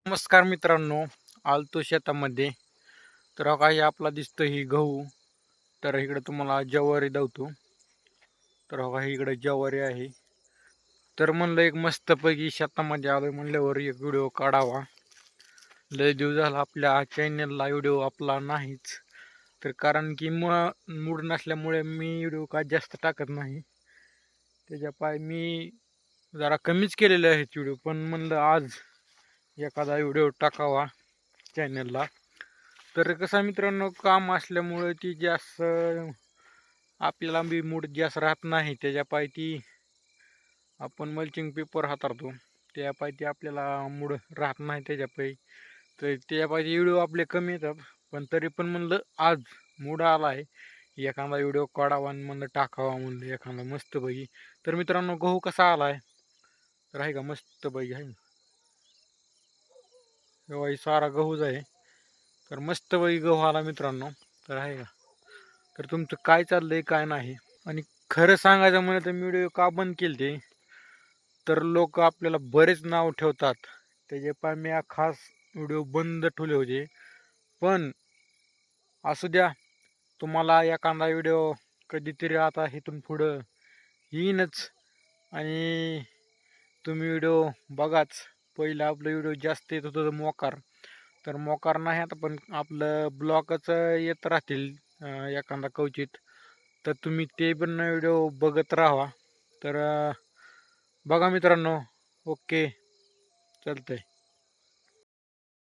नमस्कार मित्रांनो, आलतो शेतामध्ये. तर हा काही आपला दिसतं ही गहू. तर इकडे तुम्हाला ज्वारी दावतो. तर हा काही इकडे ज्वारी आहे. तर म्हणलं एक मस्तपैकी शेतामध्ये आलोय म्हणल्यावर एक व्हिडिओ काढावा. लय दिवस झाला आपल्या चॅनलला व्हिडिओ आपला नाहीच. तर कारण की मूड नसल्यामुळे मी व्हिडिओ काय जास्त टाकत नाही. त्याच्या पाय मी जरा कमीच केलेले आहेत व्हिडिओ, पण म्हणलं आज एखादा व्हिडिओ टाकावा चॅनलला. तर कसं मित्रांनो, काम असल्यामुळे ती जास्त आपल्याला बी मूड जास्त राहत नाही. त्याच्या पायी ती आपण मल्चिंग पेपर हाताळतो, त्या पायी ती आपल्याला मूड राहत नाही त्याच्या पायी. तर त्या पायी व्हिडिओ आपले कमी येतात. पण तरी पण म्हणलं आज मूड आला आहे, एखादा व्हिडिओ काढावा आणि म्हणलं टाकावा, म्हणलं एखादा मस्तपैकी. तर मित्रांनो, गहू कसा आलाय तर आहे का मस्तपैकी आहे. तेव्हा ही सारा गहूच आहे. तर मस्तपैकी गहू आला मित्रांनो. तर आहे का, तर तुमचं काय चाललंय काय नाही. आणि खरं सांगायचं म्हणलं तर मी व्हिडिओ का बंद केले तर लोक आपल्याला बरेच नाव ठेवतात. त्याचे पण मी खास व्हिडिओ बंद ठेवले होते. पण असू द्या, तुम्हाला एखादा व्हिडिओ कधीतरी आता इथून पुढं येईनच. आणि तुम्ही व्हिडिओ बघाच. पहिलं आपलं व्हिडिओ जास्त येत होतं मोकार. तर मोकार नाही आता, पण आपलं ब्लॉगच येत राहतील एखादा क्वचित. तर तुम्ही ते पण व्हिडिओ बघत राहा. तर बघा मित्रांनो. ओके, चालतंय.